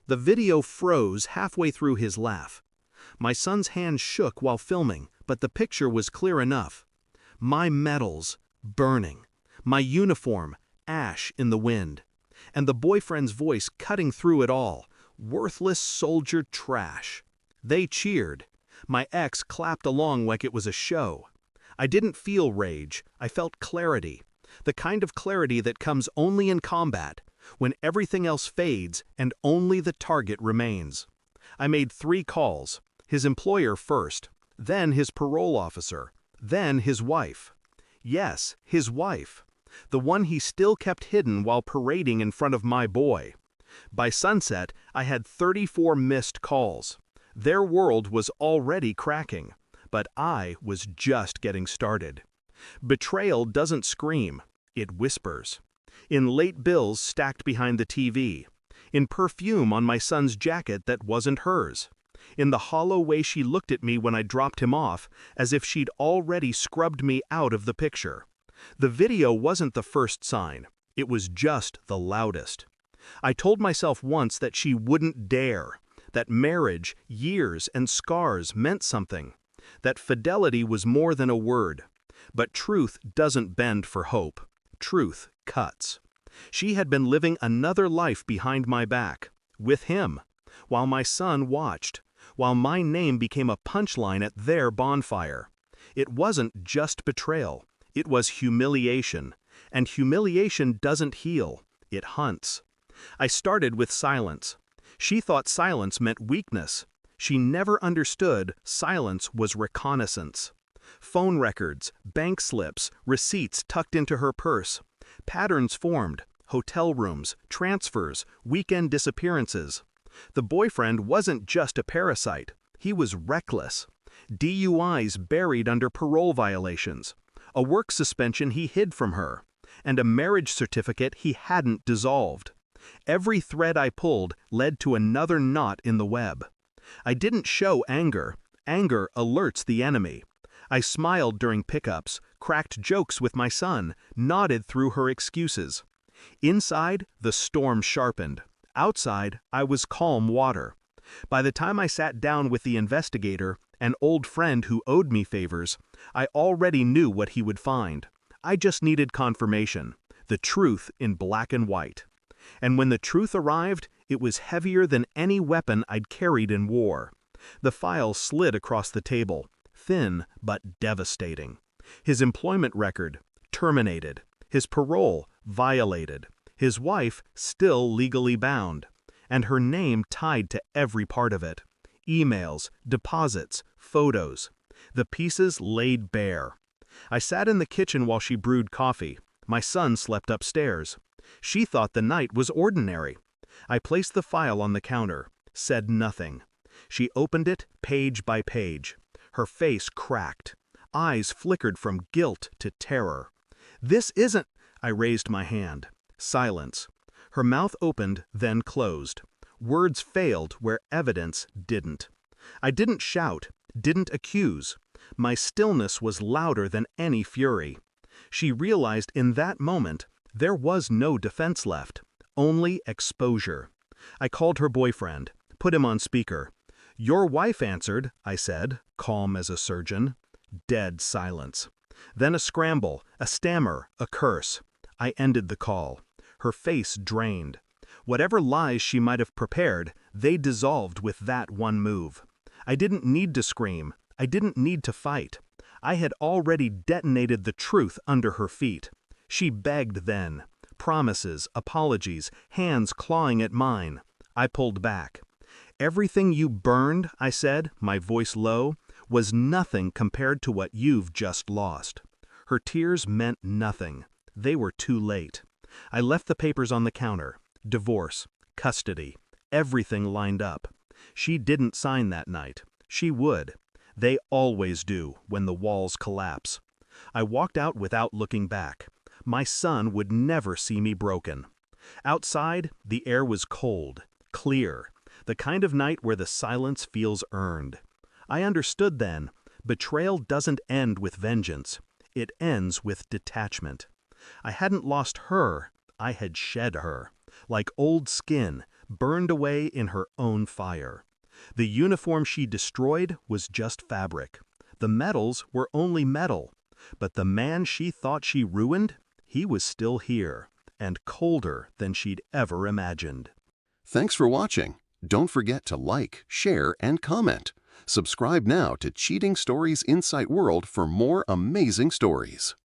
The video froze halfway through his laugh. My son's hand shook while filming, but the picture was clear enough. My medals, burning. My uniform, ash in the wind. And the boyfriend's voice cutting through it all. Worthless soldier trash. They cheered. My ex clapped along like it was a show. I didn't feel rage, I felt clarity. The kind of clarity that comes only in combat, when everything else fades and only the target remains. I made 3 calls, his employer first, then his parole officer, then his wife. Yes, his wife. The one he still kept hidden while parading in front of my boy. By sunset, I had 34 missed calls. Their world was already cracking, but I was just getting started. Betrayal doesn't scream, it whispers. In late bills stacked behind the TV. In perfume on my son's jacket that wasn't hers. In the hollow way she looked at me when I dropped him off, as if she'd already scrubbed me out of the picture. The video wasn't the first sign, it was just the loudest. I told myself once that she wouldn't dare, that marriage, years, and scars meant something, that fidelity was more than a word. But truth doesn't bend for hope. Truth cuts. She had been living another life behind my back, with him, while my son watched, while my name became a punchline at their bonfire. It wasn't just betrayal, it was humiliation, and humiliation doesn't heal, it hunts. I started with silence. She thought silence meant weakness. She never understood silence was reconnaissance. Phone records, bank slips, receipts tucked into her purse. Patterns formed, hotel rooms, transfers, weekend disappearances. The boyfriend wasn't just a parasite, he was reckless. DUIs buried under parole violations, a work suspension he hid from her, and a marriage certificate he hadn't dissolved. Every thread I pulled led to another knot in the web. I didn't show anger. Anger alerts the enemy. I smiled during pickups, cracked jokes with my son, nodded through her excuses. Inside, the storm sharpened. Outside, I was calm water. By the time I sat down with the investigator, an old friend who owed me favors, I already knew what he would find. I just needed confirmation, the truth in black and white. And when the truth arrived, it was heavier than any weapon I'd carried in war. The file slid across the table, thin but devastating. His employment record, terminated. His parole, violated. His wife, still legally bound. And her name tied to every part of it. Emails, deposits, photos. The pieces laid bare. I sat in the kitchen while she brewed coffee. My son slept upstairs. She thought the night was ordinary. I placed the file on the counter, said nothing. She opened it page by page. Her face cracked. Eyes flickered from guilt to terror. "This isn't—" I raised my hand. Silence. Her mouth opened, then closed. Words failed where evidence didn't. I didn't shout, didn't accuse. My stillness was louder than any fury. She realized in that moment there was no defense left, only exposure. I called her boyfriend, put him on speaker. "Your wife answered," I said, calm as a surgeon. Dead silence. Then a scramble, a stammer, a curse. I ended the call. Her face drained. Whatever lies she might have prepared, they dissolved with that one move. I didn't need to scream. I didn't need to fight. I had already detonated the truth under her feet. She begged then. Promises, apologies, hands clawing at mine. I pulled back. "Everything you burned," I said, my voice low, "was nothing compared to what you've just lost." Her tears meant nothing. They were too late. I left the papers on the counter. Divorce, custody, everything lined up. She didn't sign that night. She would. They always do when the walls collapse. I walked out without looking back. My son would never see me broken. Outside, the air was cold, clear, the kind of night where the silence feels earned. I understood then, betrayal doesn't end with vengeance. It ends with detachment. I hadn't lost her, I had shed her. Like old skin, burned away in her own fire. The uniform she destroyed was just fabric. The medals were only metal. But the man she thought she ruined, he was still here, and colder than she'd ever imagined. Thanks for watching. Don't forget to like, share, and comment. Subscribe now to Cheating Stories Insight World for more amazing stories.